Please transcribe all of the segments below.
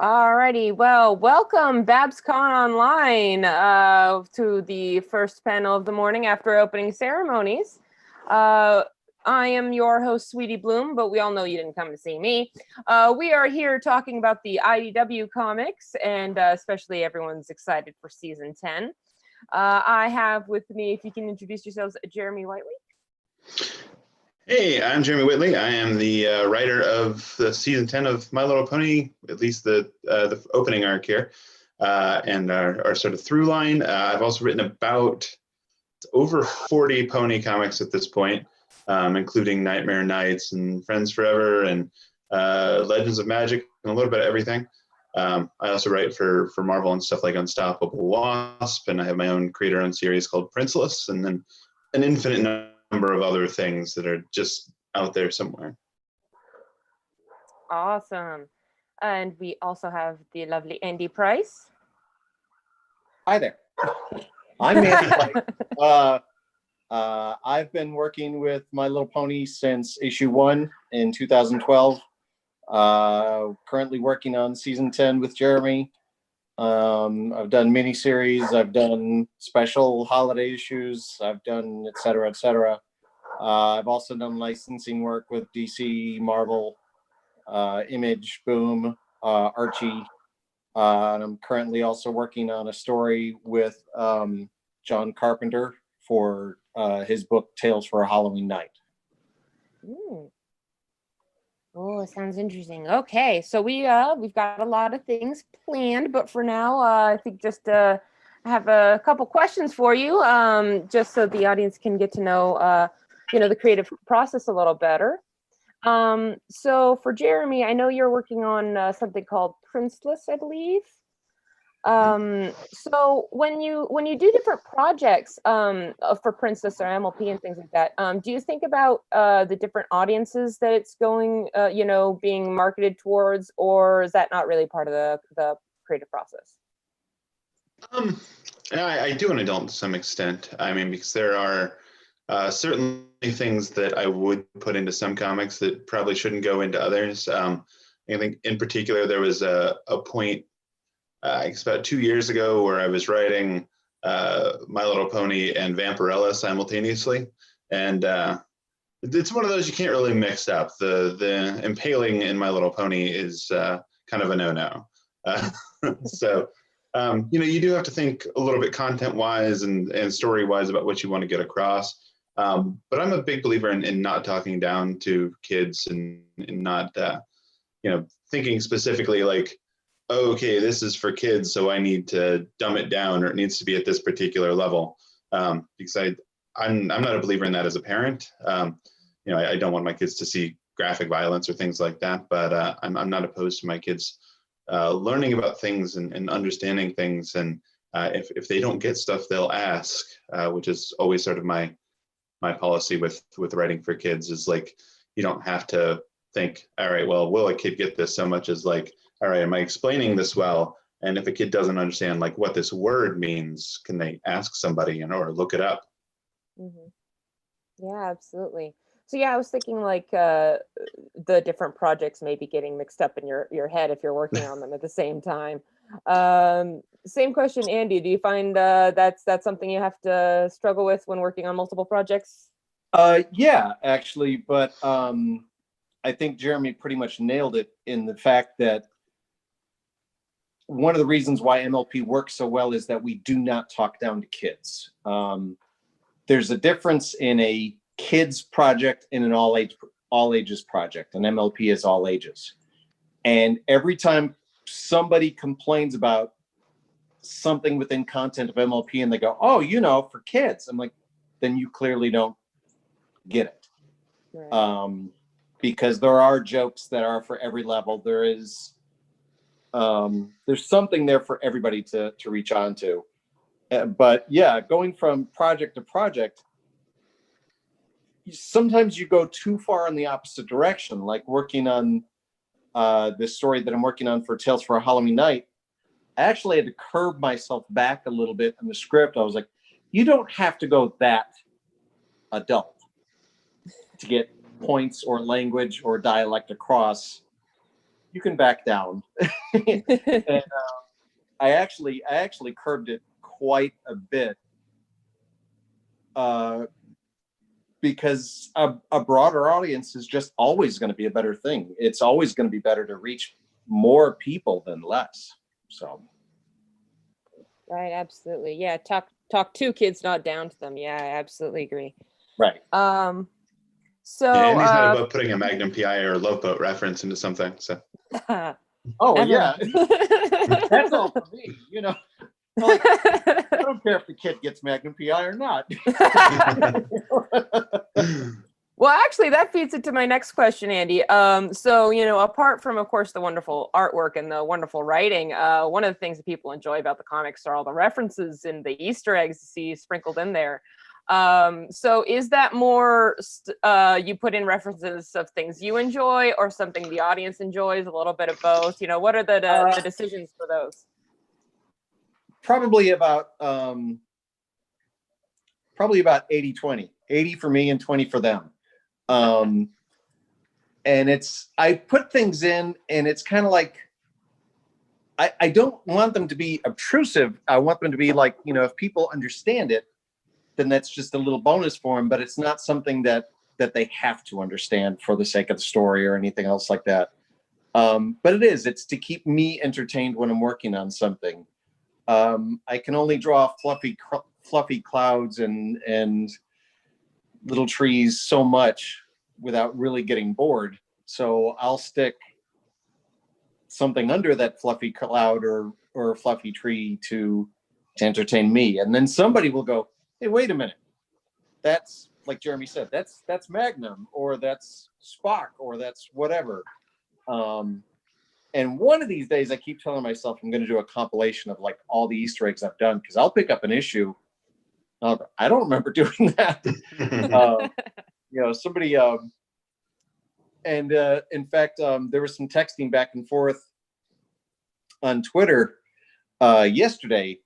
Alrighty, well, welcome BABSConline to the first panel of the morning after opening ceremonies. I am your host, Sweetie Bloom, but we all know you didn't come to see me. We are here talking about the IDW comics, and especially everyone's excited for season 10. I have with me, if you can introduce yourselves, Jeremy Whitley. Hey, I'm Jeremy Whitley. I am the writer of the season 10 of My Little Pony, at least the opening arc here, and our sort of through line. I've also written about over 40 pony comics at this point, including Nightmare Nights and Friends Forever and Legends of Magic and a little bit of everything. I also write for Marvel and stuff like Unstoppable Wasp, and I have my own creator-owned series called Princeless, and then an infinite number of other things that are just out there somewhere. Awesome. And we also have the lovely Andy Price. Hi there. I'm Andy Price. I've been working with My Little Pony since issue 1 in 2012. Currently working on season 10 with Jeremy. I've done miniseries, I've done special holiday issues, I've done et cetera, et cetera. I've also done licensing work with DC, Marvel, Image, Boom, Archie. And I'm currently also working on a story with John Carpenter for his book Tales for a Halloween Night. Ooh. Oh, it sounds interesting. Okay, so we've got a lot of things planned, but for now, I think just I have a couple questions for you, just so the audience can get to know, the creative process a little better. So for Jeremy, I know you're working on something called Princeless, I believe. So when you do different projects for Princess or MLP and things like that, do you think about the different audiences that it's going, being marketed towards, or is that not really part of the creative process? I do an adult to some extent. I mean, because there are certainly things that I would put into some comics that probably shouldn't go into others. I think in particular, there was a point I guess about 2 years ago where I was writing My Little Pony and Vampirella simultaneously. And it's one of those you can't really mix up. The impaling in My Little Pony is kind of a no-no. So, you do have to think a little bit content-wise and story-wise about what you want to get across. But I'm a big believer in not talking down to kids and not, thinking specifically like, oh, okay, this is for kids, so I need to dumb it down, or it needs to be at this particular level. Because I'm not a believer in that as a parent. I don't want my kids to see graphic violence or things like that, but I'm not opposed to my kids learning about things and understanding things. And if they don't get stuff, they'll ask, which is always sort of my policy with writing for kids, is like, you don't have to think, all right, well, will a kid get this, so much as like, all right, am I explaining this well? And if a kid doesn't understand like what this word means, can they ask somebody or look it up? Mm-hmm. Yeah, absolutely. So yeah, I was thinking like the different projects may be getting mixed up in your head if you're working on them at the same time. Same question, Andy. Do you find that's something you have to struggle with when working on multiple projects? Yeah, actually, but I think Jeremy pretty much nailed it in the fact that one of the reasons why MLP works so well is that we do not talk down to kids. There's a difference in a kids project and an all ages project. An MLP is all ages. And every time somebody complains about something within content of MLP and they go, oh, for kids, I'm like, then you clearly don't get it. Right. Because there are jokes that are for every level. There's something there for everybody to reach on to. But yeah, going from project to project, sometimes you go too far in the opposite direction. Like working on this story that I'm working on for Tales for a Halloween Night, I actually had to curb myself back a little bit in the script. I was like, you don't have to go that adult to get points or language or dialect across. you can back down. And I actually curbed it quite a bit because a broader audience is just always going to be a better thing. It's always going to be better to reach more people than less. So. Right, absolutely. Yeah, talk to kids, not down to them. Yeah, I absolutely agree. Right. So Yeah, Andy's not about putting a Magnum PI or a Love Boat reference into something. So. Oh yeah, that's all for me. You know, like, I don't care if the kid gets Magnum PI or not. Well, actually, that feeds into my next question, Andy. So, apart from, of course, the wonderful artwork and the wonderful writing, one of the things that people enjoy about the comics are all the references and the Easter eggs you see sprinkled in there. So is that more you put in references of things you enjoy or something the audience enjoys, a little bit of both? What are the decisions for those? Probably about 80-20. 80 for me and 20 for them. And I put things in and it's kind of like, I don't want them to be obtrusive. I want them to be like, if people understand it, then that's just a little bonus for them, but it's not something that they have to understand for the sake of the story or anything else like that. But it's to keep me entertained when I'm working on something. I can only draw fluffy clouds and little trees so much without really getting bored. So I'll stick something under that fluffy cloud or fluffy tree to entertain me. And then somebody will go, hey, wait a minute. That's, like Jeremy said, that's Magnum, or that's Spock, or that's whatever. And one of these days I keep telling myself I'm going to do a compilation of like all the Easter eggs I've done, because I'll pick up an issue. I don't remember doing that. Somebody, in fact, there was some texting back and forth on Twitter yesterday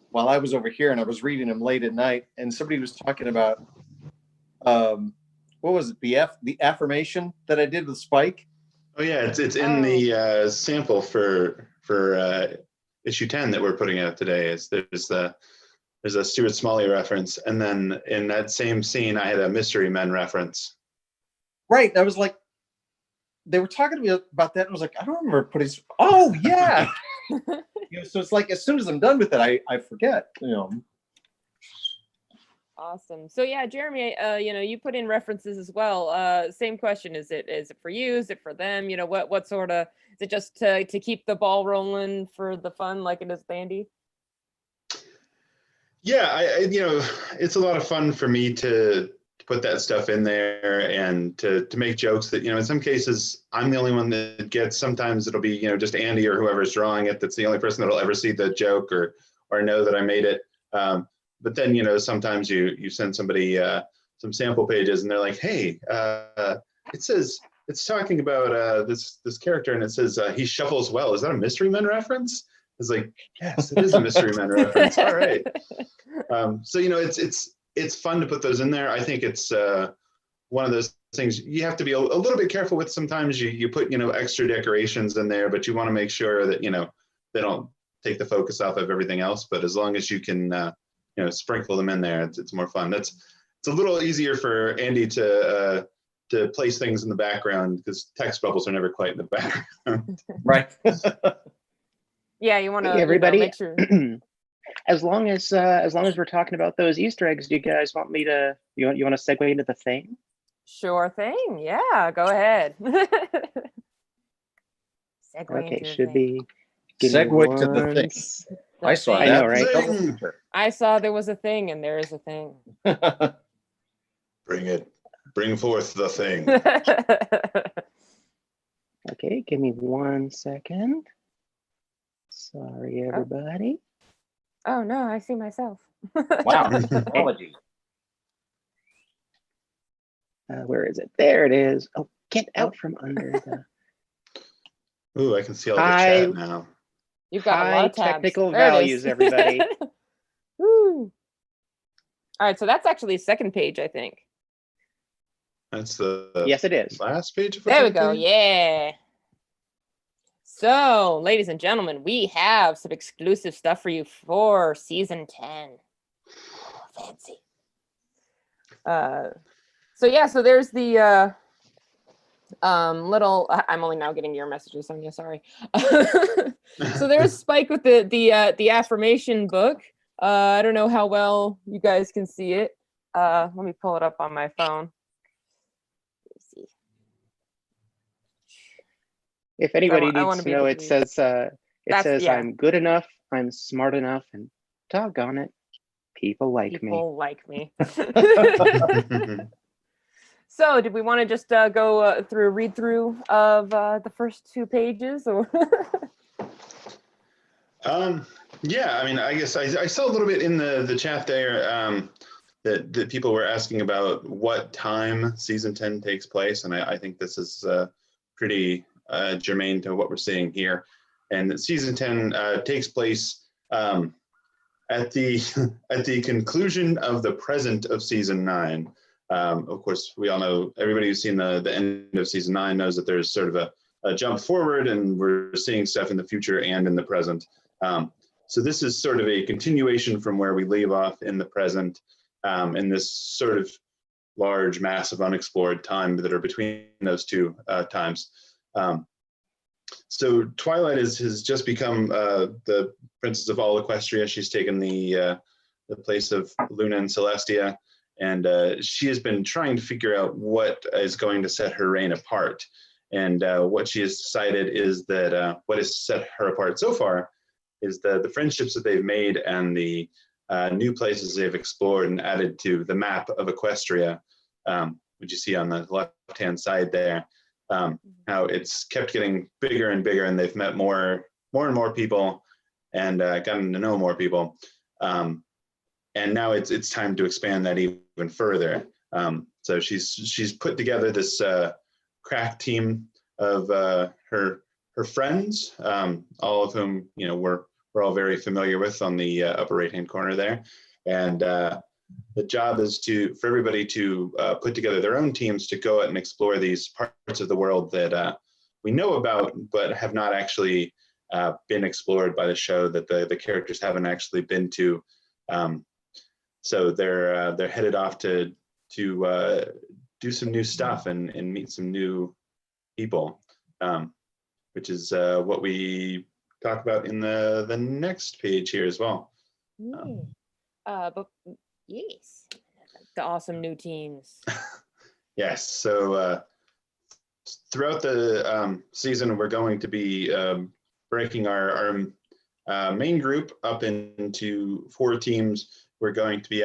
while I was over here, and I was reading them late at night, and somebody was talking about, what was it? The affirmation that I did with Spike. Oh yeah, it's in the sample for issue 10 that we're putting out today. There's a Stuart Smalley reference, and then in that same scene, I had a Mystery Men reference. Right, and I was like, they were talking to me about that, and I was like, I don't remember putting. Oh yeah. So it's like as soon as I'm done with it, I forget. Awesome. So yeah, Jeremy, you put in references as well. Same question: is it for you? Is it for them? What sort of, is it just to keep the ball rolling for the fun, like it is Bandy? Yeah, it's a lot of fun for me to put that stuff in there and to make jokes that, in some cases I'm the only one that gets. Sometimes it'll be, just Andy or whoever's drawing it that's the only person that'll ever see the joke or know that I made it. But then, sometimes you send somebody some sample pages and they're like, hey, it says, it's talking about this character and it says he shuffles well. Is that a Mystery Men reference? It's like, yes, it is a Mystery Men reference. All right. So, it's fun to put those in there. I think it's one of those things you have to be a little bit careful with. Sometimes you put, extra decorations in there, but you want to make sure that, they don't take the focus off of everything else. But as long as you can, sprinkle them in there, it's more fun. It's a little easier for Andy to place things in the background because text bubbles are never quite in the background. Right. Yeah, you want to everybody. make sure. As long as we're talking about those Easter eggs, do you guys want me to? You want to segue into the thing? Sure thing. Yeah, go ahead. Okay, should be. Segue to the thing. I saw that. I know, right? I saw there was a thing, and there is a thing. Bring forth the thing. Okay, give me 1 second. Sorry, everybody. Oh no, I see myself. Wow, technology. Where is it? There it is. Oh, get out from under the. Ooh, I can see all the chat now. You've got a lot of tabs. Technical values, everybody. Woo. All right, so that's actually second page, I think. That's the yes, it is. last page. There we go. Yeah. So, ladies and gentlemen, we have some exclusive stuff for you for season 10. Oh, fancy. So there's the little. I'm only now getting your messages, Sonia. Sorry. So there's Spike with the affirmation book. I don't know how well you guys can see it. Let me pull it up on my phone. Let's see. If anybody I needs wanna to be know, able it to says yeah. I'm good enough, I'm smart enough, and doggone it, people like me. People like me. So, did we want to just go through a read through of the first 2 pages, or? Yeah, I mean, I guess I saw a little bit in the chat there that people were asking about what time season 10 takes place, and I think this is pretty germane to what we're seeing here. And season 10 takes place at the conclusion of the present of season 9. Of course, we all know, everybody who's seen the end of season 9 knows that there's sort of a jump forward, and we're seeing stuff in the future and in the present. So this is sort of a continuation from where we leave off in the present, in this sort of large mass of unexplored time that are between those 2 times. So Twilight has just become the princess of all Equestria. She's taken the place of Luna and Celestia, and she has been trying to figure out what is going to set her reign apart. And what she has decided is that what has set her apart so far is the friendships that they've made and the new places they've explored and added to the map of Equestria, which you see on the left-hand side there. How it's kept getting bigger and bigger, and they've met more and more people and gotten to know more people. And now it's time to expand that even further. So she's put together this crack team of her friends, all of whom we're all very familiar with on the upper right-hand corner there. And the job is for everybody to put together their own teams to go out and explore these parts of the world that we know about, but have not actually been explored by the show, that the characters haven't actually been to. So they're headed off to do some new stuff and meet some new people, which is what we talk about in the next page here as well. But yes, the awesome new teams. Yes. So throughout the season, we're going to be breaking our main group up into 4 teams. We're going to be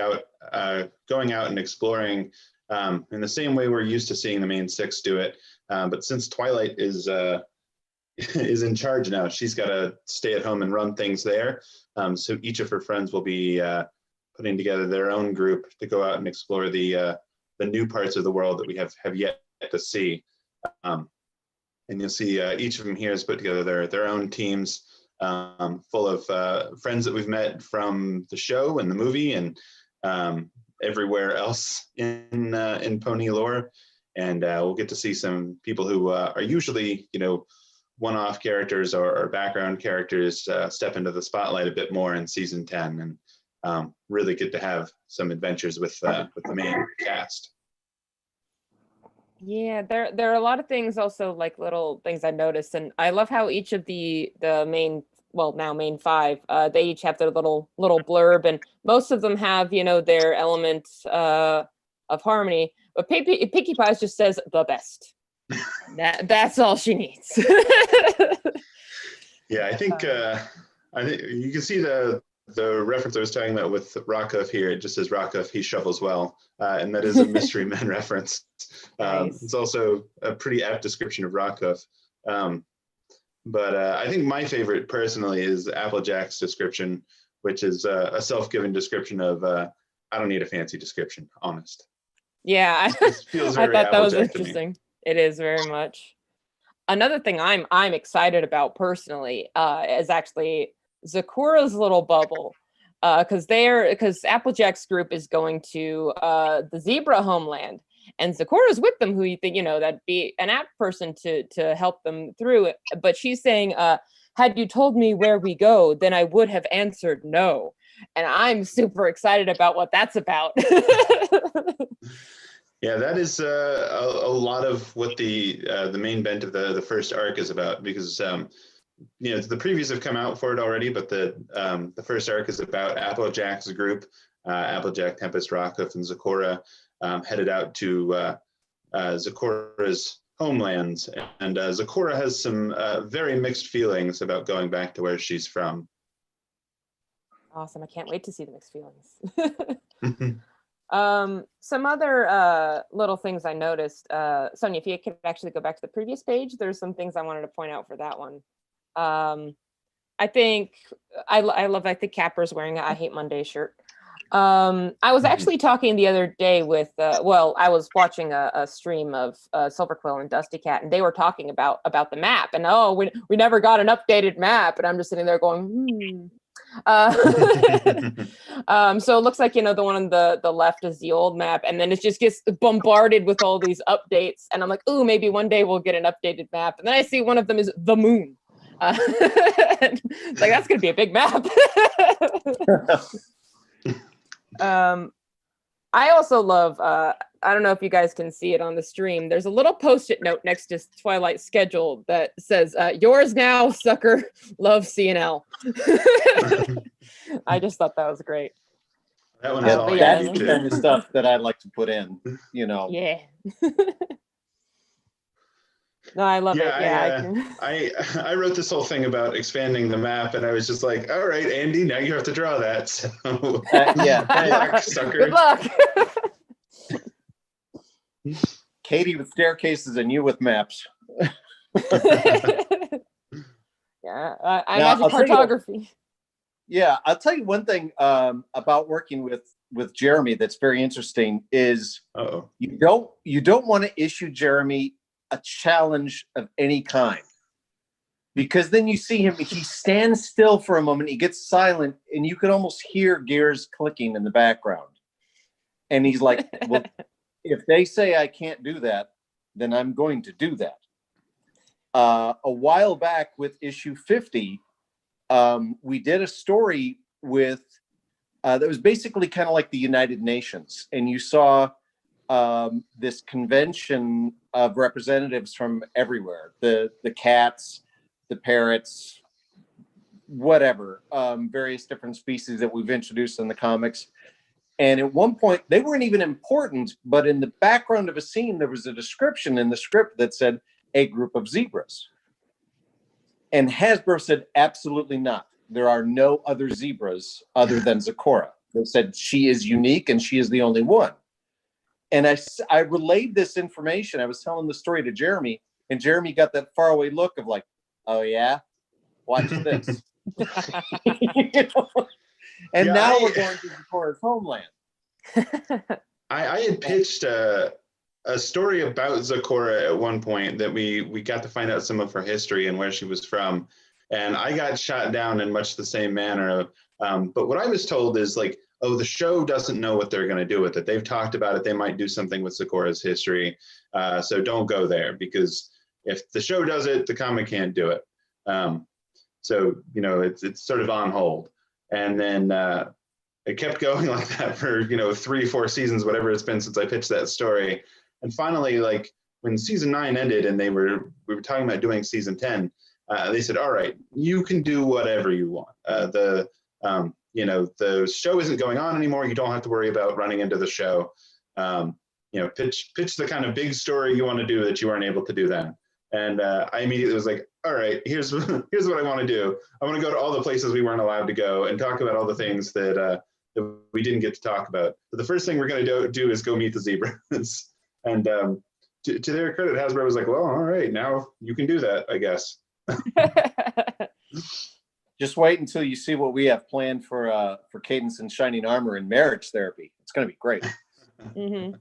going out and exploring in the same way we're used to seeing the main 6 do it. But since Twilight is in charge now, she's got to stay at home and run things there. So each of her friends will be putting together their own group to go out and explore the new parts of the world that we have yet to see. And you'll see each of them here has put together their own teams full of friends that we've met from the show and the movie and everywhere else in pony lore. And we'll get to see some people who are usually, one-off characters or background characters step into the spotlight a bit more in season 10, and really get to have some adventures with the main cast. Yeah, there are a lot of things also, like little things I noticed, and I love how each of the main, well, now main 5, they each have their little blurb, and most of them have their elements of harmony. But Pinkie Pies just says the best. That's all she needs. Yeah, I think you can see the reference I was talking about with Rockhuff here. It just says Rockhuff, he shovels well, and that is a Mystery Men reference. Nice. It's also a pretty apt description of Rockhuff. But I think my favorite personally is Applejack's description, which is a self-given description of I don't need a fancy description, honest. Yeah, feels I very thought that was Applejack to me. interesting. It is very much. Another thing I'm excited about personally is actually Zakura's little bubble, because Applejack's group is going to the zebra homeland, and Zikora's with them, who you think, that'd be an apt person to help them through it. But she's saying, had you told me where we go, then I would have answered no. And I'm super excited about what that's about. Yeah, that is a lot of what the main bent of the first arc is about, because the previews have come out for it already, but the first arc is about Applejack's group, Applejack, Tempest, Rockhoof, and Zikora, headed out to Zikora's homelands, and Zikora has some very mixed feelings about going back to where she's from. Awesome! I can't wait to see the mixed feelings. Some other little things I noticed. Sonia, if you could actually go back to the previous page, there's some things I wanted to point out for that one. I think I love Capper's wearing a I Hate Monday shirt. I was actually talking the other day with I was watching a stream of Silverquill and Dusty Cat, and they were talking about the map, and we never got an updated map, and I'm just sitting there going, so it looks like, the one on the left is the old map, and then it just gets bombarded with all these updates, and I'm like, ooh, maybe one day we'll get an updated map. And then I see one of them is the moon. It's like, that's gonna be a big map. I also love, I don't know if you guys can see it on the stream, there's a little post-it note next to Twilight's schedule that says, yours now, sucker, love CNL. I just thought that was great. That one is all that's the kind of stuff that I like to put in, Yeah. No, I love it. Yeah, I wrote this whole thing about expanding the map, and I was just like, all right, Andy, now you have to draw that. So yeah, good luck, sucker. Good luck. Katie with staircases and you with maps. Yeah, I imagine cartography. I'll tell you one thing about working with Jeremy that's very interesting is you don't want to issue Jeremy a challenge of any kind, because then you see him, he stands still for a moment, he gets silent, and you can almost hear gears clicking in the background, and he's like, well, if they say I can't do that, then I'm going to do that. A while back with issue 50, we did a story with that was basically kind of like the United Nations, and you saw this convention of representatives from everywhere, the cats, the parrots, whatever, various different species that we've introduced in the comics. And at one point, they weren't even important, but in the background of a scene, there was a description in the script that said, a group of zebras. And Hasbro said, absolutely not. There are no other zebras other than Zikora. They said she is unique and she is the only one. And I relayed this information. I was telling the story to Jeremy, and Jeremy got that faraway look of like, oh yeah, watch this. And now we're going to Zikora's homeland. I had pitched a story about Zikora at one point that we got to find out some of her history and where she was from. And I got shot down in much the same manner. But what I was told is like, oh, the show doesn't know what they're going to do with it. They've talked about it. They might do something with Zikora's history. So don't go there, because if the show does it, the comic can't do it. So, it's sort of on hold. And then it kept going like that for, 3-4 seasons, whatever it's been since I pitched that story. And finally, like when season 9 ended and we were talking about doing season 10, they said, all right, you can do whatever you want. The show isn't going on anymore. You don't have to worry about running into the show. Pitch the kind of big story you want to do that you weren't able to do then. And I immediately was like, all right, here's what I want to do. I want to go to all the places we weren't allowed to go and talk about all the things that we didn't get to talk about. So the first thing we're going to do is go meet the zebras. And to their credit, Hasbro was like, well, all right, now you can do that, I guess. Just wait until you see what we have planned for Cadence and Shining Armor and marriage therapy. It's going to be great. Mm-hmm.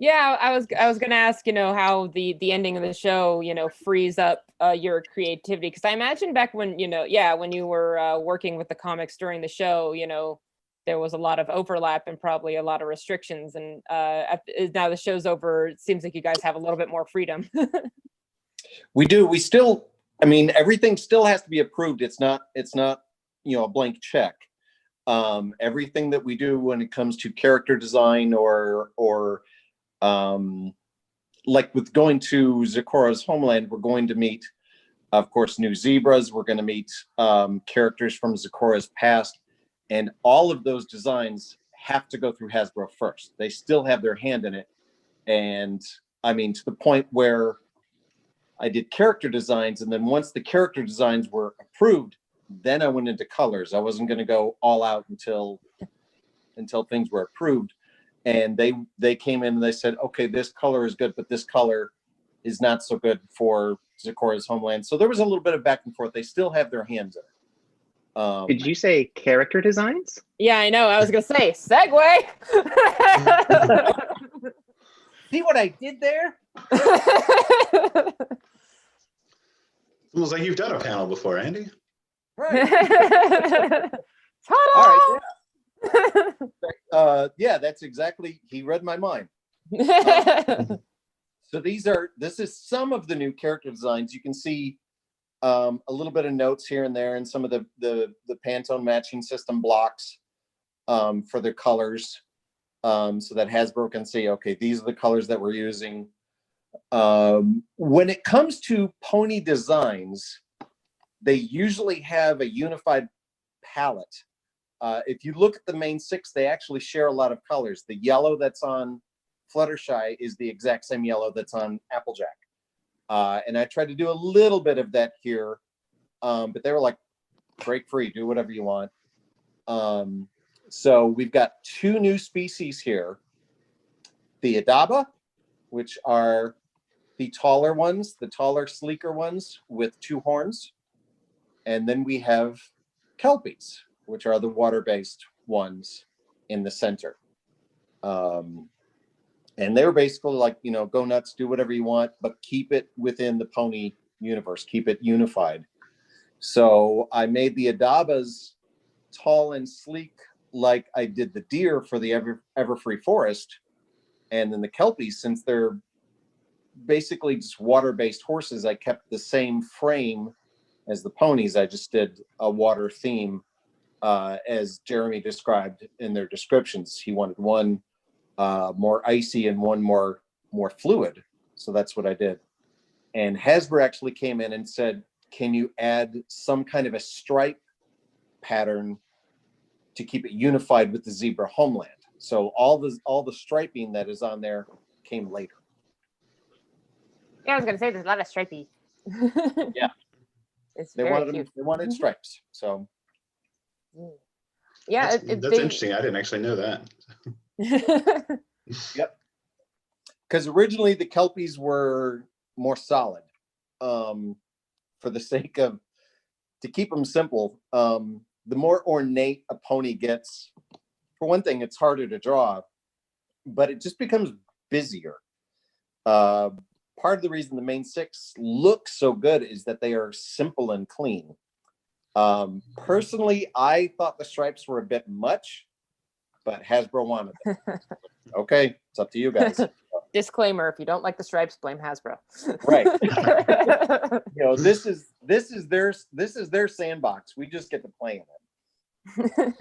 Yeah, I was going to ask, how the ending of the show, frees up your creativity, because I imagine back when, when you were working with the comics during the show, there was a lot of overlap and probably a lot of restrictions. And now the show's over, it seems like you guys have a little bit more freedom. We do. We still, I mean, everything still has to be approved. It's not, you know, a blank check. Everything that we do when it comes to character design or like with going to Zecora's homeland, we're going to meet, of course, new zebras. We're going to meet characters from Zecora's past, and all of those designs have to go through Hasbro first. They still have their hand in it. And I mean, to the point where I did character designs, and then once the character designs were approved, then I went into colors. I wasn't going to go all out until things were approved. And they came in and they said, okay, this color is good, but this color is not so good for Zecora's homeland. So there was a little bit of back and forth. They still have their hands in it. Did you say character designs? Yeah, I know. I was gonna say segue. See what I did there? It's almost like you've done a panel before, Andy. Right. All right. Yeah, that's exactly. He read my mind. So this is some of the new character designs. You can see a little bit of notes here and there, and some of the Pantone matching system blocks for the colors, so that Hasbro can see, okay, these are the colors that we're using. When it comes to pony designs, they usually have a unified palette. If you look at the main six, they actually share a lot of colors. The yellow that's on Fluttershy is the exact same yellow that's on Applejack. And I tried to do a little bit of that here, but they were like, break free, do whatever you want. So we've got two new species here. The Adaba, which are the taller ones, the taller, sleeker ones with two horns. And then we have Kelpies, which are the water-based ones in the center. And they're basically like, you know, go nuts, do whatever you want, but keep it within the pony universe, keep it unified. So I made the Adabas tall and sleek like I did the deer for the Everfree Forest. And then the Kelpies, since they're basically just water-based horses, I kept the same frame as the ponies. I just did a water theme, as Jeremy described in their descriptions. He wanted one more icy and one more fluid. So that's what I did. And Hasbro actually came in and said, can you add some kind of a stripe pattern to keep it unified with the zebra homeland? So all the striping that is on there came later. Yeah, I was gonna say there's a lot of stripey. Yeah. It's They very wanted cute. they wanted stripes. So Yeah, That's interesting. I didn't actually know that. yep. Because originally the Kelpies were more solid. For the sake of, to keep them simple, the more ornate a pony gets, for one thing, it's harder to draw, but it just becomes busier. Part of the reason the main six look so good is that they are simple and clean. Personally, I thought the stripes were a bit much, but Hasbro wanted them. Okay, it's up to you guys. Disclaimer: if you don't like the stripes, blame Hasbro. Right. You know, this is their sandbox. We just get to play in it. All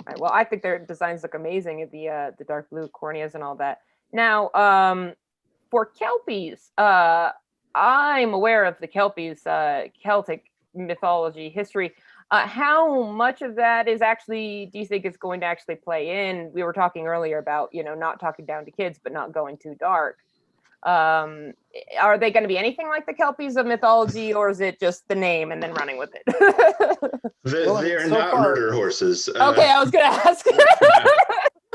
right, well, I think their designs look amazing. The dark blue corneas and all that. Now, for Kelpies, I'm aware of the Kelpies, Celtic mythology history. How much of that is actually, do you think is going to actually play in? We were talking earlier about, you know, not talking down to kids, but not going too dark. Are they going to be anything like the Kelpies of mythology, or is it just the name and then running with it? They're not murder horses. Okay, I was going to ask.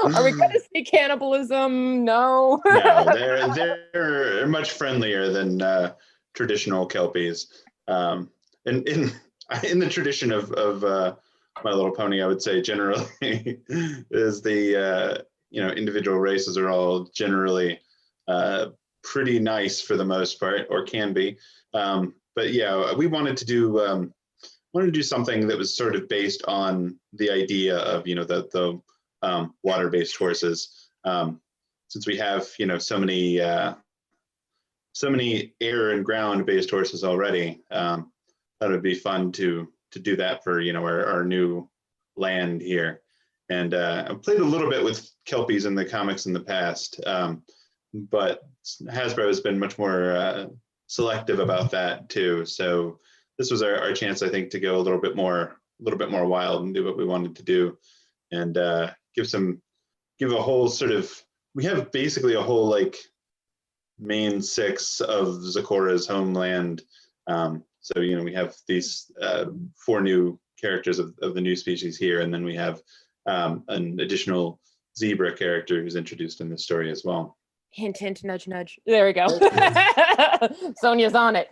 Are we going to see cannibalism? No. No, they're much friendlier than traditional Kelpies. In the tradition of My Little Pony, I would say generally is the individual races are all generally pretty nice for the most part, or can be. But yeah, we wanted to do wanted to do something that was sort of based on the idea of, the water-based horses. Since we have, so many air and ground-based horses already, that would be fun to do that for, our new land here. And I've played a little bit with Kelpies in the comics in the past, but Hasbro has been much more selective about that too. So this was our chance, I think, to go a little bit more wild and do what we wanted to do, and give a whole sort of. We have basically a whole like main six of Zecora's homeland. So we have these 4 new characters of the new species here, and then we have an additional zebra character who's introduced in this story as well. Hint, hint, nudge, nudge. There we go. Sonia's on it.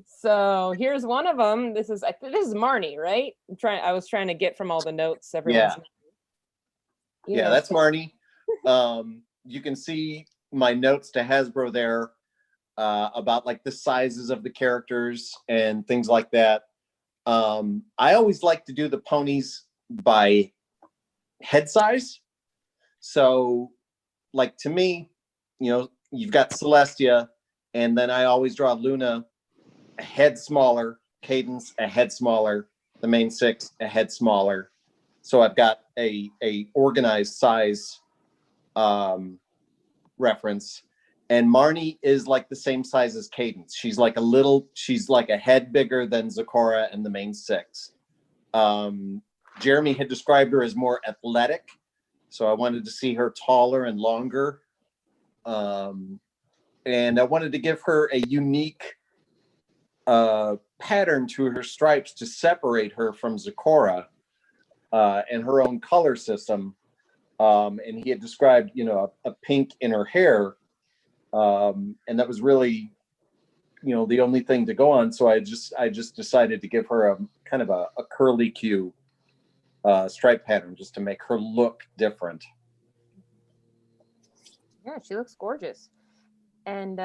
So here's one of them. This is Marnie, right? I was trying to get from all the notes. Yeah, that's Marnie. You can see my notes to Hasbro there about like the sizes of the characters and things like that. I always like to do the ponies by head size. So like to me, you've got Celestia, and then I always draw Luna a head smaller, Cadence a head smaller, the main 6 a head smaller. So I've got a organized size reference. And Marnie is like the same size as Cadence. She's like a head bigger than Zecora and the main 6. Jeremy had described her as more athletic, so I wanted to see her taller and longer. And I wanted to give her a unique pattern to her stripes to separate her from Zecora and her own color system. And he had described, a pink in her hair. And that was really, the only thing to go on. So I just decided to give her a kind of a curly Q stripe pattern just to make her look different. Yeah, she looks gorgeous. And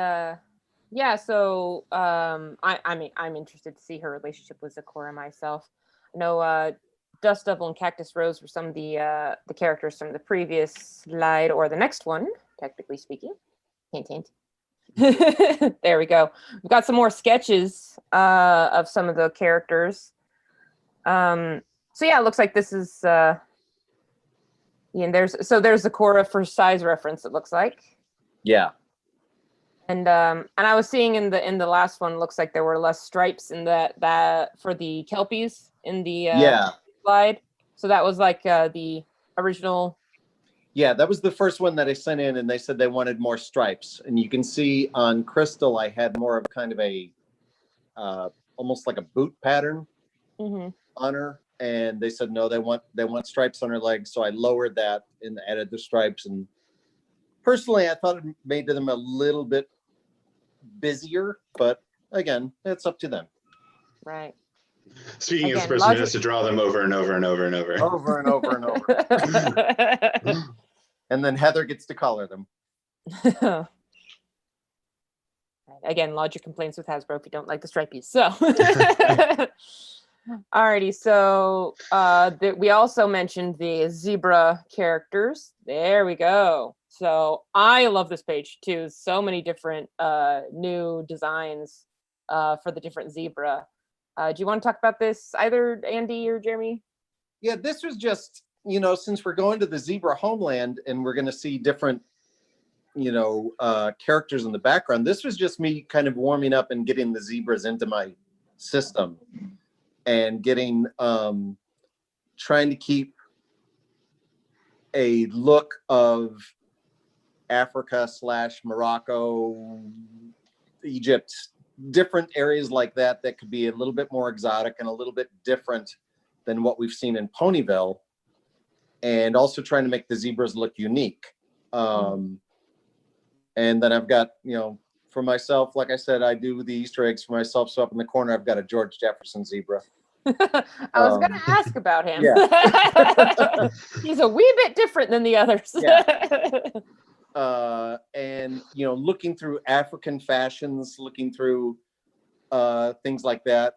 yeah, so I'm interested to see her relationship with Zecora myself. I know Dust Devil and Cactus Rose were some of the characters from the previous slide, or the next one, technically speaking. Hint, hint. There we go. We've got some more sketches of some of the characters. So yeah, it looks like this is there's Zecora for size reference, it looks like. Yeah. And I was seeing in the last one, looks like there were less stripes in that for the Kelpies in the slide. So that was like the original. Yeah, that was the first one that I sent in, and they said they wanted more stripes. And you can see on Crystal, I had more of kind of a almost like a boot pattern on her, and they said no, they want stripes on her legs. So I lowered that and added the stripes. And personally, I thought it made them a little bit busier, but again, it's up to them. Right. Speaking as the person who has to draw them over and over and over and over. Over and over and over. And then Heather gets to color them. Again, logic complaints with Hasbro if you don't like the stripies. So, alrighty. So we also mentioned the zebra characters. There we go. So I love this page too. So many different new designs for the different zebra. Do you want to talk about this, either Andy or Jeremy? Yeah, this was just, since we're going to the zebra homeland and we're going to see different, characters in the background, this was just me kind of warming up and getting the zebras into my system and getting, trying to keep a look of Africa / Morocco, Egypt, different areas like that could be a little bit more exotic and a little bit different than what we've seen in Ponyville, and also trying to make the zebras look unique. And then I've got, for myself, like I said, I do the Easter eggs for myself. So up in the corner, I've got a George Jefferson zebra. I was going to ask about him. Yeah. He's a wee bit different than the others. Yeah. And, looking through African fashions, looking through things like that.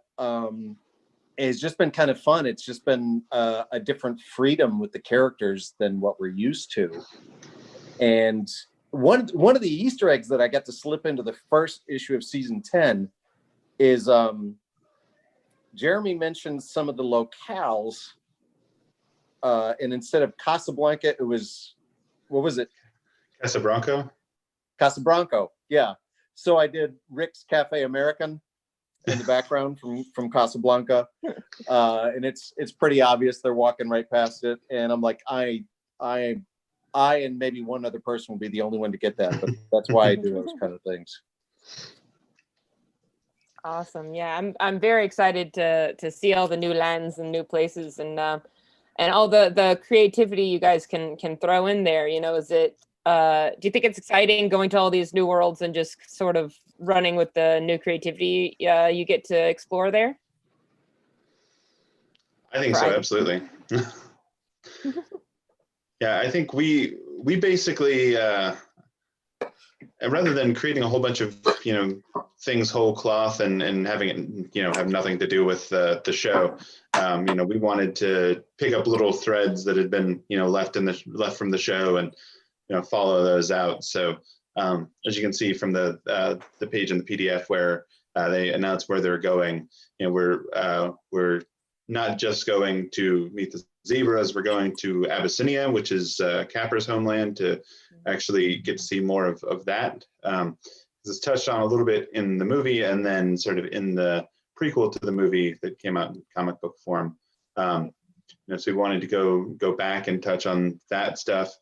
it's just been kind of fun. It's just been a different freedom with the characters than what we're used to. And one of the Easter eggs that I got to slip into the first issue of season 10 is Jeremy mentioned some of the locales, and instead of Casablanca, it was, what was it? Casablanca, yeah. So I did Rick's Cafe American in the background from Casablanca, and it's pretty obvious they're walking right past it, and I'm like, I and maybe one other person will be the only one to get that, but that's why I do those kind of things. Awesome. Yeah, I'm very excited to see all the new lands and new places and all the creativity you guys can throw in there. You know, is it do you think it's exciting going to all these new worlds and just sort of running with the new creativity you get to explore there? I think so, absolutely. Yeah, I think we basically rather than creating a whole bunch of things whole cloth and having it have nothing to do with the show, we wanted to pick up little threads that had been left from the show and follow those out. So as you can see from the page in the PDF where they announce where they're going, we're not just going to meet the zebras, we're going to Abyssinia, which is Capra's homeland, to actually get to see more of that. This is touched on a little bit in the movie and then sort of in the prequel to the movie that came out in comic book form. So we wanted to go back and touch on that stuff.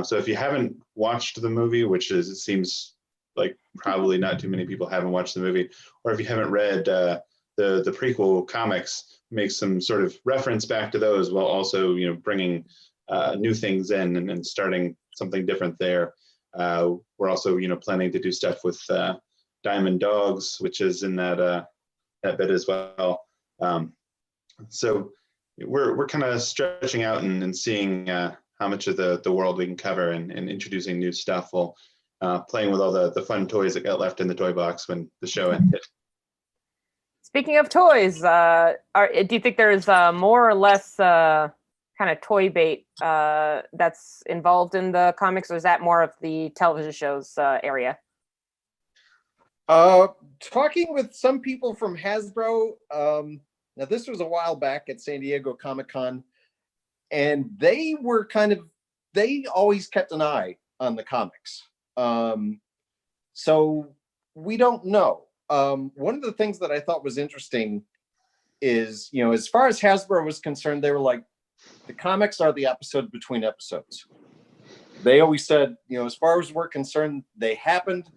So if you haven't watched the movie, which it seems like probably not too many people haven't watched the movie, or if you haven't read the prequel comics, make some sort of reference back to those while also bringing new things in and starting something different there. We're also planning to do stuff with Diamond Dogs, which is in that bit as well. So we're kind of stretching out and seeing how much of the world we can cover and introducing new stuff while playing with all the fun toys that got left in the toy box when the show ended. Speaking of toys, do you think there's more or less kind of toy bait that's involved in the comics, or is that more of the television shows area? Talking with some people from Hasbro, now this was a while back at San Diego Comic-Con, and they always kept an eye on the comics. So we don't know. One of the things that I thought was interesting is, as far as Hasbro was concerned, they were like, the comics are the episode between episodes. They always said, as far as we're concerned, they happened,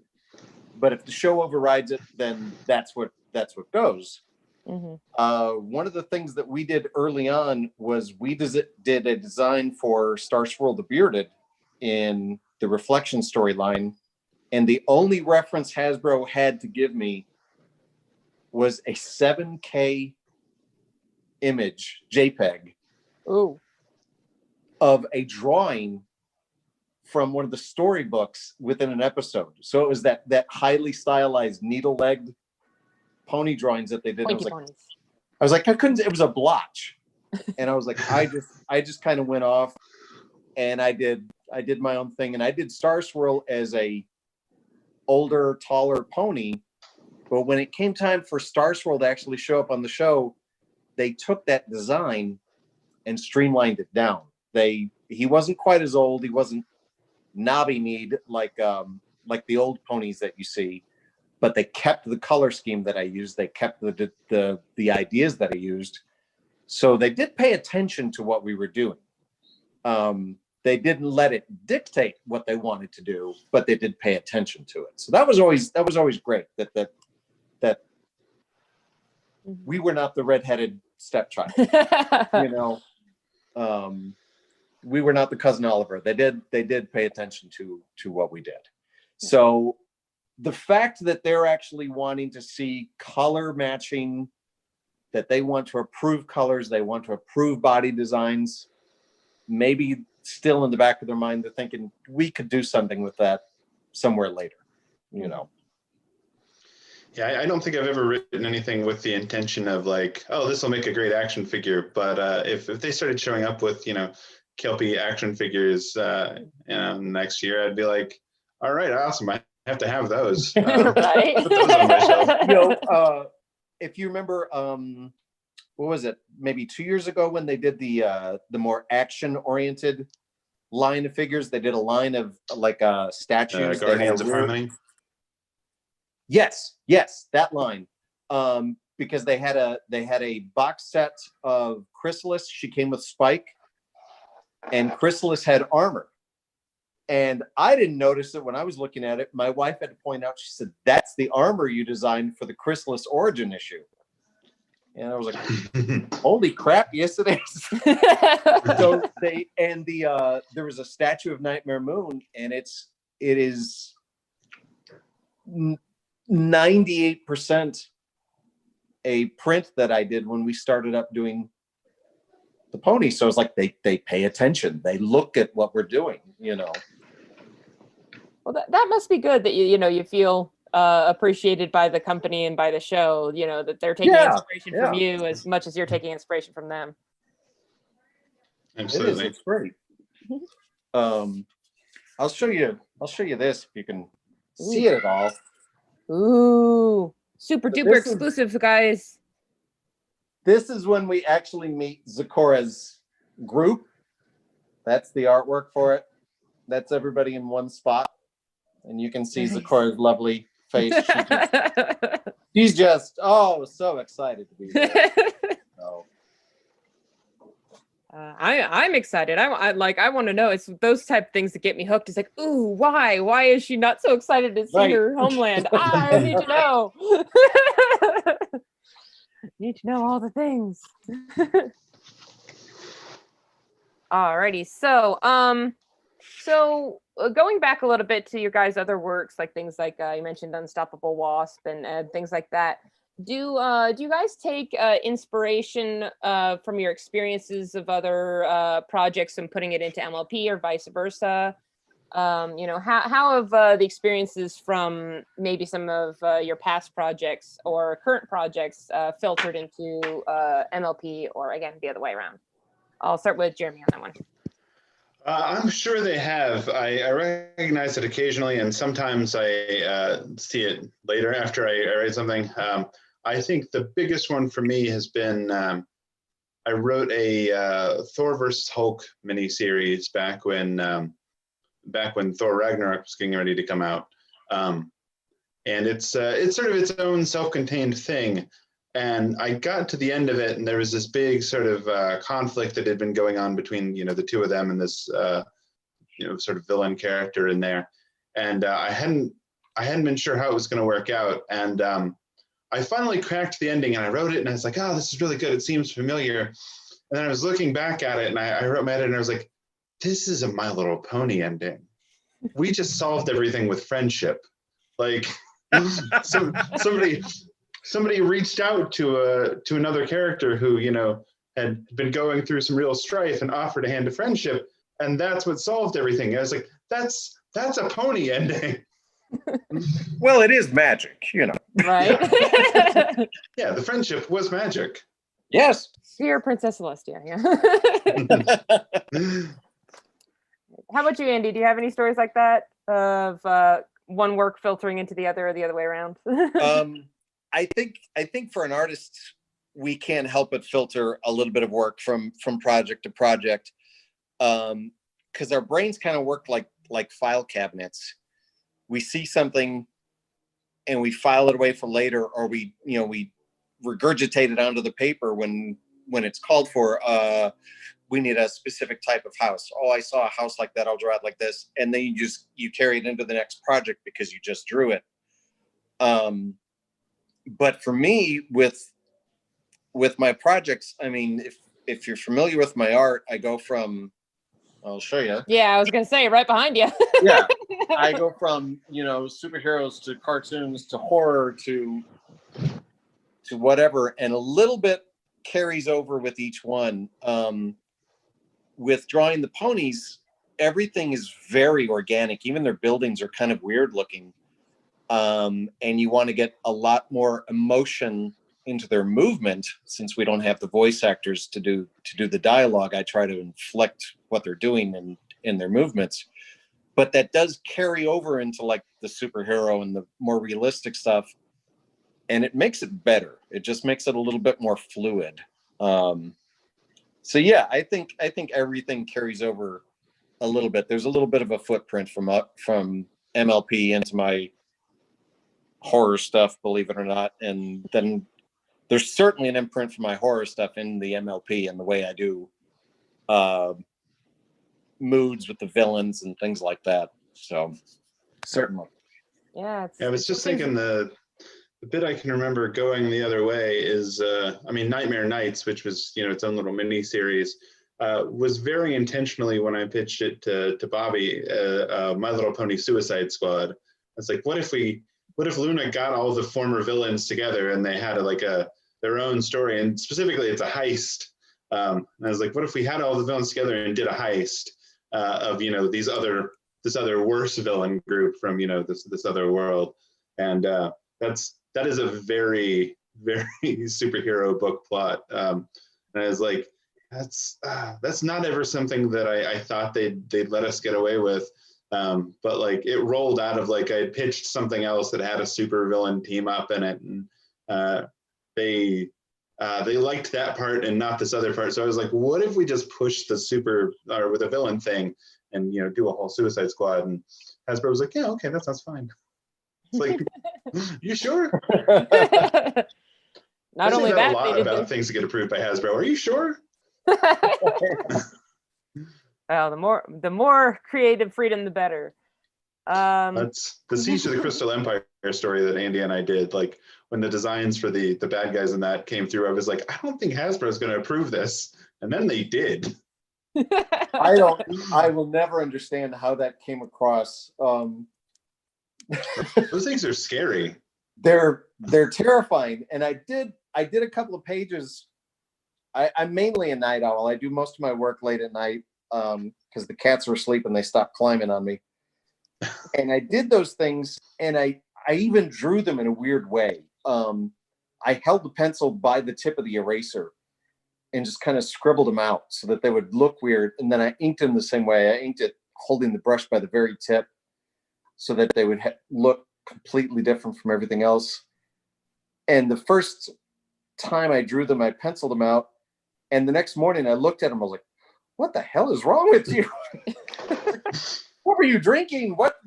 but if the show overrides it, then that's what goes. Mm-hmm. One of the things that we did early on was we did a design for Starswirl the Bearded in the Reflection storyline. And the only reference Hasbro had to give me was a 7K image, JPEG, of a drawing from one of the storybooks within an episode. So it was that highly stylized needle-legged pony drawings that they did. I was like, I couldn't. It was a blotch, and I was like, I just kind of went off, and I did my own thing, and I did Starswirl as a older, taller pony. But when it came time for Starswirl to actually show up on the show, they took that design and streamlined it down. He wasn't quite as old. He wasn't knobby-kneed like the old ponies that you see, but they kept the color scheme that I used. They kept the ideas that I used. So they did pay attention to what we were doing. They didn't let it dictate what they wanted to do, but they did pay attention to it. So that was always great that we were not the redheaded stepchild. We were not the cousin Oliver. They did pay attention to what we did. So the fact that they're actually wanting to see color matching, that they want to approve colors, they want to approve body designs, maybe still in the back of their mind, they're thinking we could do something with that somewhere later, Yeah, I don't think I've ever written anything with the intention of like, oh, this will make a great action figure. But if they started showing up with, Kelpie action figures, next year, I'd be like, all right, awesome. I have to have those. Right. Put those on my shelf. If you remember, what was it? Maybe 2 years ago when they did the more action-oriented line of figures, they did a line of like statues. Guardians of Harmony. Yes, that line. Because they had a box set of Chrysalis. She came with Spike, and Chrysalis had armor. And I didn't notice it when I was looking at it. My wife had to point out, she said, that's the armor you designed for the Chrysalis origin issue. And I was like, holy crap, yes it is. So there was a statue of Nightmare Moon, and it is 98% a print that I did when we started up doing the pony. So it's like they pay attention. They look at what we're doing, Well, that must be good that you feel appreciated by the company and by the show, that they're taking inspiration from you as much as you're taking inspiration from them. Absolutely. It's great. I'll show you this if you can see it at all. Ooh, super But duper exclusive, guys. This is when we actually meet Zikora's group. That's the artwork for it. That's everybody in one spot. And you can see Zikora's lovely face. She's just so excited to be there. So. I'm excited. I want to know. It's those type of things that get me hooked. It's like, ooh, why is she not so excited to see her homeland? I need to know. Need to know all the things. Alrighty, so going back a little bit to your guys' other works, like things like you mentioned Unstoppable Wasp and things like that. Do you guys take inspiration from your experiences of other projects and putting it into MLP or vice versa? How have the experiences from maybe some of your past projects or current projects filtered into MLP, or again the other way around? I'll start with Jeremy on that one. I'm sure they have. I recognize it occasionally, and sometimes I see it later after I write something. I think the biggest one for me has been I wrote a Thor versus Hulk miniseries back when Thor Ragnarok was getting ready to come out, and it's sort of its own self-contained thing. And I got to the end of it, and there was this big sort of conflict that had been going on between the two of them and this sort of villain character in there. And I hadn't been sure how it was going to work out. And I finally cracked the ending, and I wrote it, and I was like, oh, this is really good. It seems familiar. And then I was looking back at it, and I wrote my edit, and I was like, this is a My Little Pony ending. We just solved everything with friendship. Like somebody reached out to another character who had been going through some real strife and offered a hand of friendship, and that's what solved everything. I was like, that's a pony ending. Well, it is magic, Right? Yeah, the friendship was magic. Yes. Dear Princess Celestia. Yeah. How about you, Andy? Do you have any stories like that of one work filtering into the other or the other way around? I think for an artist, we can't help but filter a little bit of work from project to project, because our brains kind of work like file cabinets. We see something and we file it away for later, or we regurgitate it onto the paper when it's called for. We need a specific type of house. Oh, I saw a house like that. I'll draw it like this, and then you carry it into the next project because you just drew it. But for me, with my projects, I mean, if you're familiar with my art, I go from, I'll show you. Yeah, I was gonna say right behind you. Yeah, I go from superheroes to cartoons to horror to whatever, and a little bit carries over with each one. With drawing the ponies, everything is very organic. Even their buildings are kind of weird looking. and you want to get a lot more emotion into their movement. Since we don't have the voice actors to do the dialogue, I try to inflect what they're doing in their movements. But that does carry over into like the superhero and the more realistic stuff, and it makes it better. It just makes it a little bit more fluid. So yeah, I think everything carries over a little bit. There's a little bit of a footprint from MLP into my horror stuff, believe it or not, and then there's certainly an imprint from my horror stuff in the MLP and the way I do moods with the villains and things like that. So certainly. Yeah. I was just thinking the bit I can remember going the other way is, Nightmare Nights, which was, its own little mini series, was very intentionally, when I pitched it to Bobby, My Little Pony Suicide Squad. It's like, what if Luna got all the former villains together and they had their own story, and specifically it's a heist. And I was like, what if we had all the villains together and did a heist of this other worse villain group from this other world, and that is a very, very superhero book plot. And I was like, that's not ever something that I thought they'd let us get away with. But like it rolled out of like I pitched something else that had a super villain team up in it, and they liked that part and not this other part. So I was like, what if we just push the super or with a villain thing and do a whole Suicide Squad? And Hasbro was like, yeah, okay, that sounds fine. It's like, you sure? Not only that, a lot about things to get approved by Hasbro. Are you sure? Well, the more creative freedom, the better. That's the Siege of the Crystal Empire story that Andy and I did. Like when the designs for the bad guys in that came through, I was like, I don't think Hasbro's going to approve this, and then they did. I will never understand how that came across. Those things are scary. They're terrifying, and I did a couple of pages. I'm mainly a night owl. I do most of my work late at night because the cats are asleep and they stop climbing on me. And I did those things, and I even drew them in a weird way. I held the pencil by the tip of the eraser and just kind of scribbled them out so that they would look weird. And then I inked them the same way. I inked it holding the brush by the very tip so that they would look completely different from everything else. And the first time I drew them, I penciled them out. And the next morning I looked at them, I was like, what the hell is wrong with you? What were you drinking? What?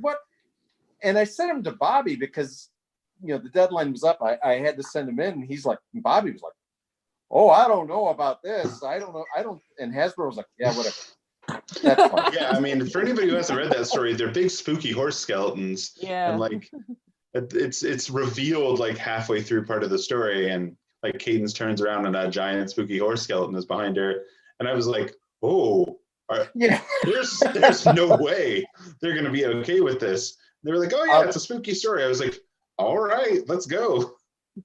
And I sent him to Bobby because, the deadline was up. I had to send him in, and he's like, Bobby was like, oh, I don't know about this. I don't know. And Hasbro was like, yeah, whatever. That's fine. Yeah, for anybody who hasn't read that story, they're big spooky horse skeletons. Yeah. And like, it's revealed like halfway through part of the story, and like Cadence turns around and a giant spooky horse skeleton is behind her. And I was like, oh, yeah. there's no way they're going to be okay with this. They were like, oh yeah, it's a spooky story. I was like, all right, let's go.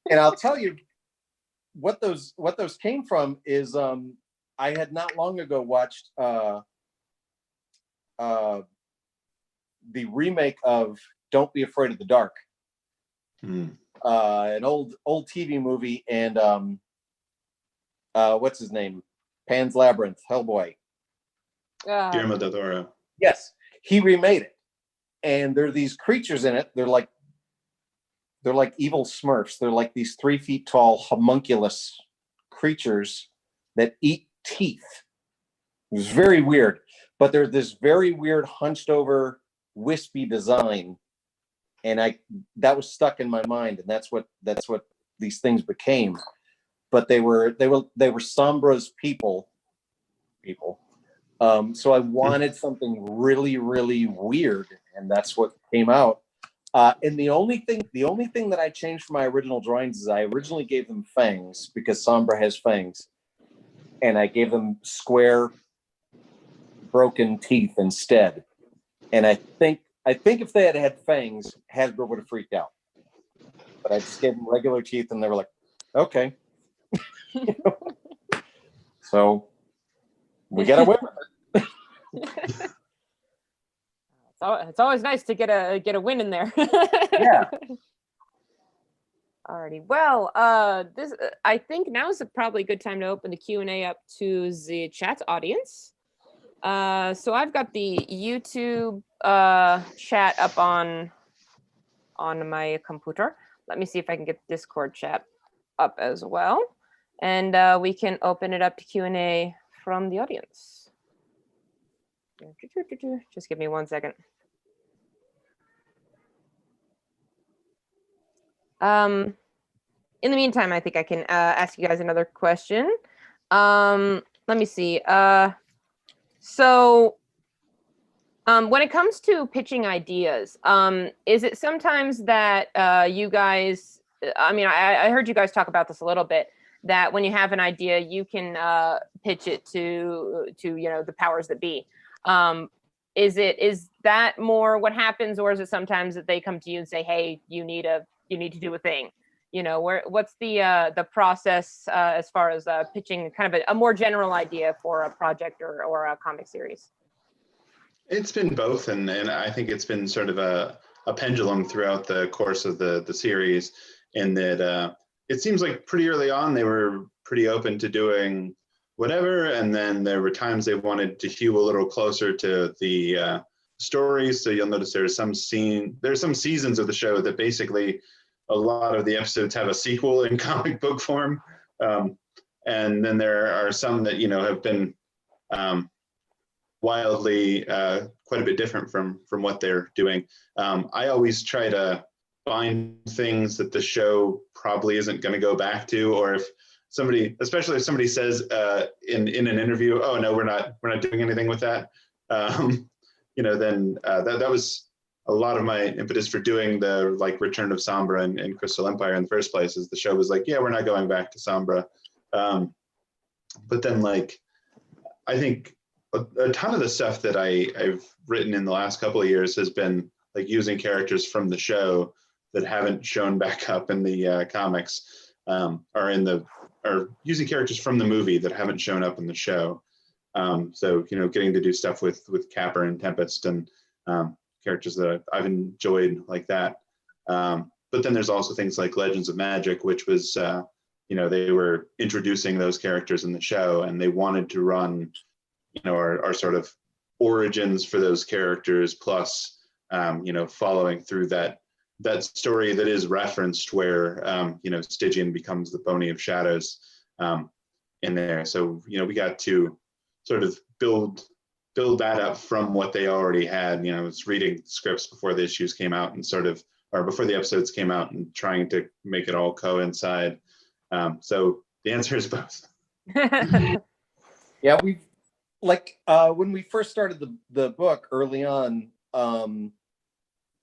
And I'll tell you what those came from is I had not long ago watched the remake of Don't Be Afraid of the Dark. An old TV movie, and what's his name? Pan's Labyrinth, Hellboy. Guillermo del Toro. Yes, he remade it, and there are these creatures in it. They're like evil Smurfs. They're like these 3 feet tall homunculus creatures that eat teeth. It was very weird, but they're this very weird hunched over wispy design, and that was stuck in my mind, and that's what these things became. But they were Sombra's people. So I wanted something really, really weird, and that's what came out. And the only thing that I changed from my original drawings is I originally gave them fangs because Sombra has fangs, and I gave them square, broken teeth instead. And I think if they had fangs, Hasbro would have freaked out. But I just gave them regular teeth, and they were like, okay. So we got away with it. It's always nice to get a win in there. Yeah. Alrighty. Well, this I think now is probably a good time to open the Q&A up to the chat audience. So I've got the YouTube chat up on my computer. Let me see if I can get the Discord chat up as well, and we can open it up to Q&A from the audience. Just give me 1 second. In the meantime, I think I can ask you guys another question. Let me see. So when it comes to pitching ideas, is it sometimes that you guys, I mean, I heard you guys talk about this a little bit, that when you have an idea, you can pitch it to the powers that be. Is that more what happens, or is it sometimes that they come to you and say, hey, you need to do a thing? What's the process as far as pitching kind of a more general idea for a project or a comic series? It's been both, and I think it's been sort of a pendulum throughout the course of the series, in that it seems like pretty early on they were pretty open to doing whatever, and then there were times they wanted to hew a little closer to the stories. So you'll notice there's some seasons of the show that basically a lot of the episodes have a sequel in comic book form, and then there are some that have been wildly quite a bit different from what they're doing. I always try to find things that the show probably isn't going to go back to, or especially if somebody says in an interview, oh no, we're not doing anything with that, then that was a lot of my impetus for doing the Return of Sombra and Crystal Empire in the first place. Is the show was like, yeah, we're not going back to Sombra, but then I think a ton of the stuff that I've written in the last couple of years has been using characters from the show that haven't shown back up in the comics, or using characters from the movie that haven't shown up in the show. So getting to do stuff with Capper and Tempest and characters that I've enjoyed like that. But then there's also things like Legends of Magic, which was they were introducing those characters in the show, and they wanted to run our sort of origins for those characters, plus following through that story that is referenced where Stygian becomes the Pony of Shadows in there. So we got to sort of build that up from what they already had. I was reading scripts before the issues came out and before the episodes came out, and trying to make it all coincide. So the answer is both. Yeah, we've when we first started the book early on,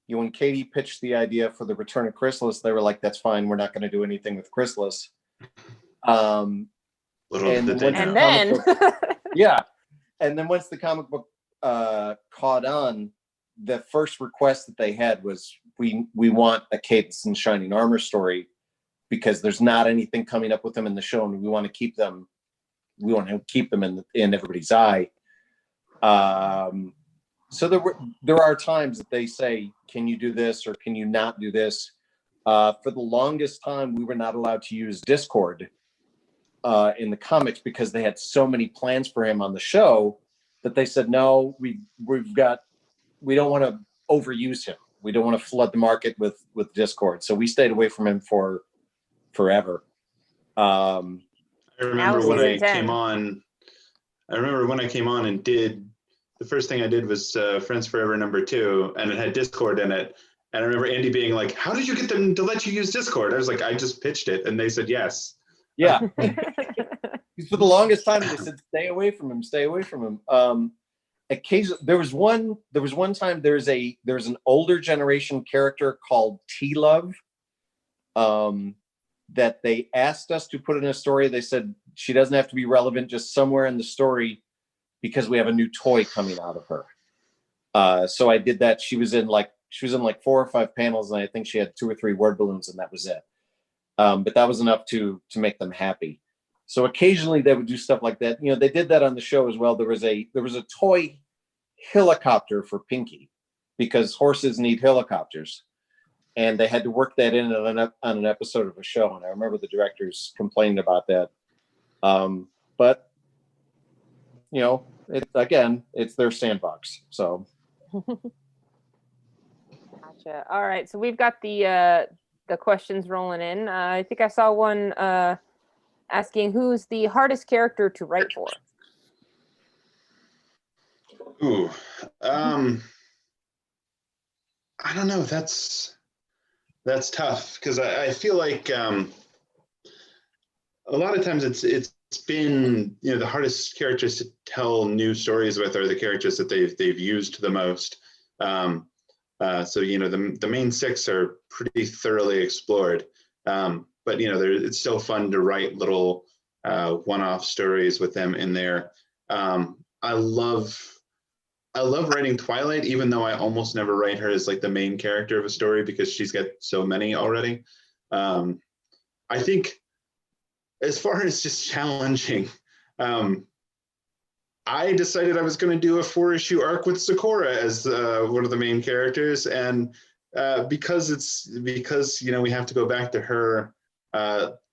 when Katie pitched the idea for the Return of Chrysalis, they were like, that's fine, we're not going to do anything with Chrysalis. And then once the comic book caught on, the first request that they had was, we want a Cadence and Shining Armor story, because there's not anything coming up with them in the show, and we want to keep them in everybody's eye. So there are times that they say, can you do this or can you not do this? For the longest time, we were not allowed to use Discord in the comics, because they had so many plans for him on the show that they said, no, we don't want to overuse him. We don't want to flood the market with Discord. So we stayed away from him for forever. I remember when I came on and did, the first thing I did was Friends Forever #2, and it had Discord in it. And I remember Andy being like, how did you get them to let you use Discord? I was like, I just pitched it, and they said yes. Yeah. For the longest time, they said, stay away from him. Occasionally, there was one time there's an older generation character called T-Love, that they asked us to put in a story. They said she doesn't have to be relevant, just somewhere in the story, because we have a new toy coming out of her. So I did that. She was in 4 or 5 panels, and I think she had 2 or 3 word balloons, and that was it. But that was enough to make them happy. So occasionally they would do stuff like that. They did that on the show as well. There was a toy helicopter for Pinky, because horses need helicopters. And they had to work that in on an episode of a show. And I remember the directors complaining about that. But, you know, it's their sandbox. So. Gotcha. All right. So we've got the questions rolling in. I think I saw one asking who's the hardest character to write for? Ooh. I don't know. That's tough because I feel like a lot of times it's been, you know, the hardest characters to tell new stories with are the characters that they've used the most. So you know the main 6 are pretty thoroughly explored, but you know it's still fun to write little one-off stories with them in there. I love writing Twilight, even though I almost never write her as like the main character of a story because she's got so many already. I think as far as just challenging, I decided I was going to do a 4-issue arc with Sakura as one of the main characters, and because you know we have to go back to her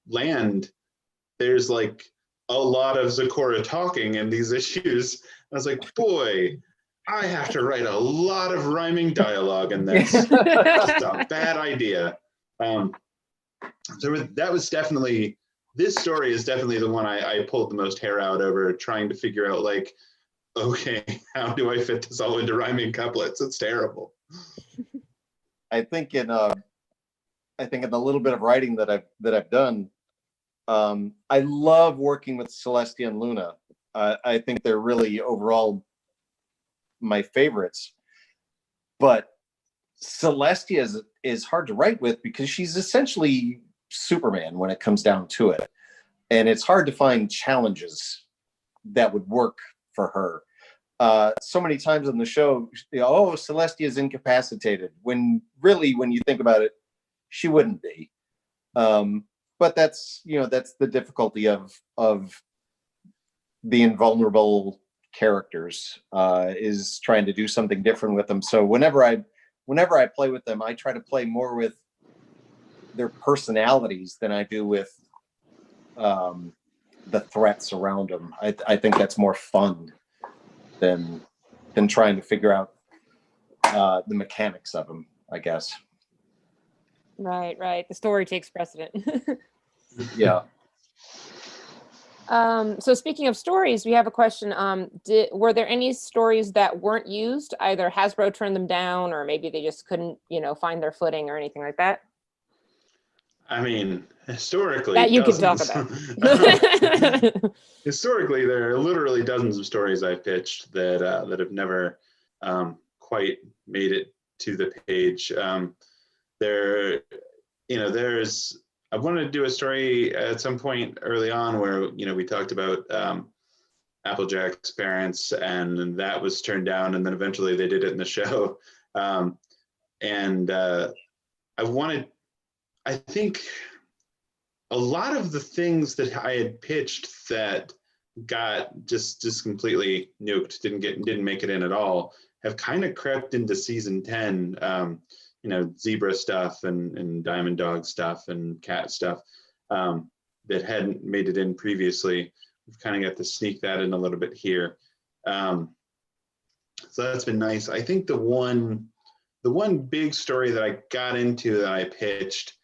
land, there's like a lot of Sakura talking in these issues. I was like, boy, I have to write a lot of rhyming dialogue in this. That's a bad idea. So that was definitely, this story is definitely the one I pulled the most hair out over trying to figure out, like, okay, how do I fit this all into rhyming couplets? It's terrible. I think in the little bit of writing that I've done, I love working with Celestia and Luna. I think they're really overall my favorites, but Celestia is hard to write with because she's essentially Superman when it comes down to it, and it's hard to find challenges that would work for her. So many times on the show, you know, oh, Celestia is incapacitated, when really, when you think about it, she wouldn't be. But that's, you know, that's the difficulty of the invulnerable characters, is trying to do something different with them. So whenever I play with them, I try to play more with their personalities than I do with the threats around them. I think that's more fun than trying to figure out the mechanics of them, I guess. Right. The story takes precedent. Yeah. So speaking of stories, we have a question. Were there any stories that weren't used? Either Hasbro turned them down, or maybe they just couldn't, you know, find their footing or anything like that? I mean, historically, That you can talk about. Historically, there are literally dozens of stories I've pitched that have never quite made it to the page. I wanted to do a story at some point early on where, you know, we talked about Applejack's parents, and that was turned down, and then eventually they did it in the show. I think a lot of the things that I had pitched that got just completely nuked, didn't make it in at all, have kind of crept into season 10. You know, zebra stuff and diamond dog stuff and cat stuff that hadn't made it in previously. We've kind of got to sneak that in a little bit here. So that's been nice. I think the one big story that I got into that I pitched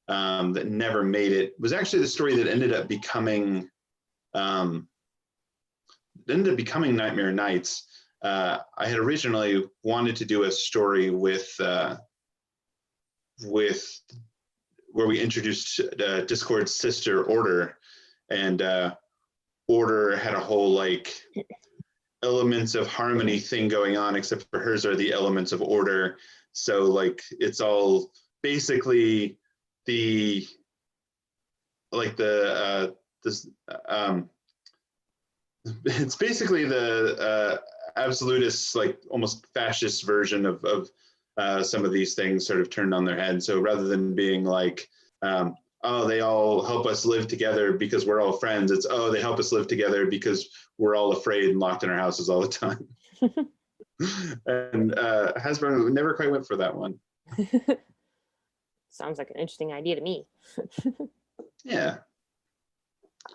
that never made it was actually the story that ended up becoming Nightmare Nights. I had originally wanted to do a story with where we introduced Discord's sister Order, and Order had a whole like elements of harmony thing going on, except for hers are the elements of order. So like it's all basically it's basically the absolutist, like almost fascist version of some of these things sort of turned on their head. So rather than being like, oh, they all help us live together because we're all friends, it's, oh, they help us live together because we're all afraid and locked in our houses all the time. And Hasbro never quite went for that one. Sounds like an interesting idea to me. Yeah.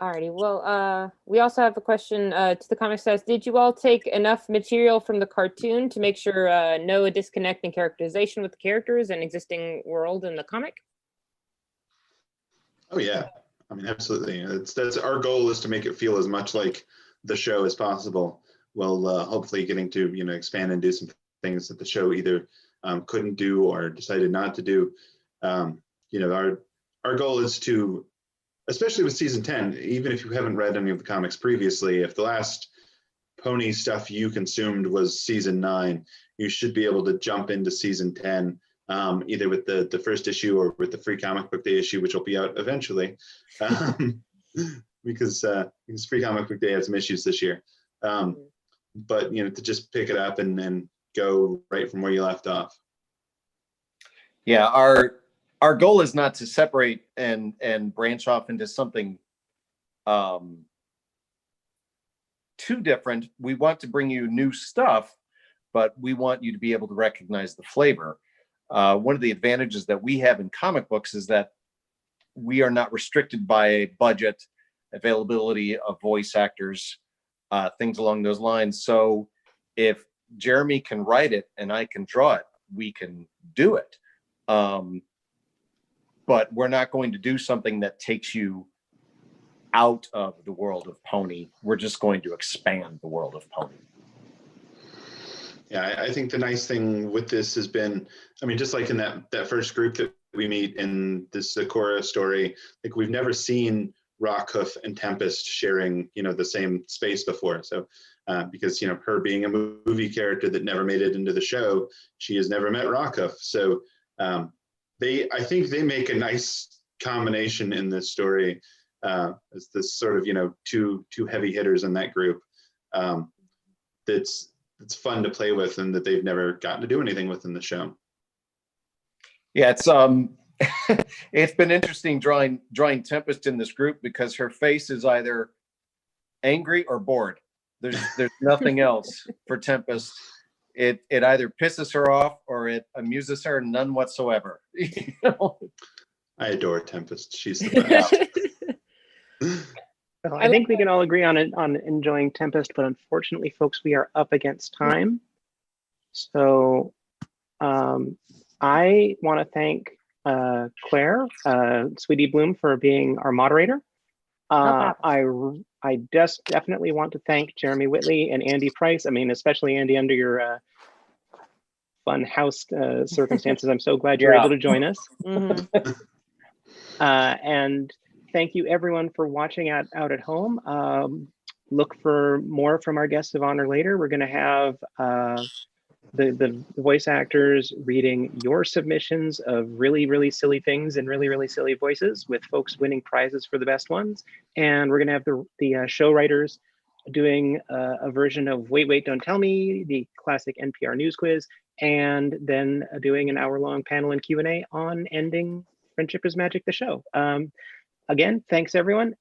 Alrighty. Well, we also have a question to the comic says, did you all take enough material from the cartoon to make sure no disconnect in characterization with the characters and existing world in the comic? Oh yeah. I mean, absolutely. That's our goal, is to make it feel as much like the show as possible. Well, hopefully getting to expand and do some things that the show either couldn't do or decided not to do. Our goal is to, especially with season 10, even if you haven't read any of the comics previously, if the last pony stuff you consumed was season 9, you should be able to jump into season 10, either with the first issue or with the free comic book day issue, which will be out eventually, because free comic book day had some issues this year. But to just pick it up and then go right from where you left off. Yeah, our goal is not to separate and branch off into something too different. We want to bring you new stuff, but we want you to be able to recognize the flavor. One of the advantages that we have in comic books is that we are not restricted by a budget, availability of voice actors, things along those lines. So if Jeremy can write it and I can draw it, we can do it. But we're not going to do something that takes you out of the world of Pony. We're just going to expand the world of Pony. Yeah, I think the nice thing with this has been, I mean, just like in that first group that we meet in this Sakura story, like we've never seen Rockhoof and Tempest sharing, the same space before. So because, her being a movie character that never made it into the show, she has never met Rockhoof. So I think they make a nice combination in this story as this sort of, two heavy hitters in that group. That's fun to play with and that they've never gotten to do anything with in the show. Yeah, it's it's been interesting drawing Tempest in this group because her face is either angry or bored. There's nothing else for Tempest. It either pisses her off or it amuses her, none whatsoever. I adore Tempest. She's the best. Well, I think we can all agree on enjoying Tempest, but unfortunately, folks, we are up against time. So I want to thank Claire, Sweetie Bloom, for being our moderator. I just definitely want to thank Jeremy Whitley and Andy Price. I mean, especially Andy, under your fun house circumstances. I'm so glad you're able to join us. Mm-hmm. And thank you everyone for watching out at home. Look for more from our guests of honor later. We're going to have the voice actors reading your submissions of really, really silly things in really, really silly voices, with folks winning prizes for the best ones. And we're going to have the show writers doing a version of Wait, Wait, Don't Tell Me, the classic NPR news quiz, and then doing an hour-long panel and Q&A on ending Friendship is Magic, the show. Again, thanks everyone.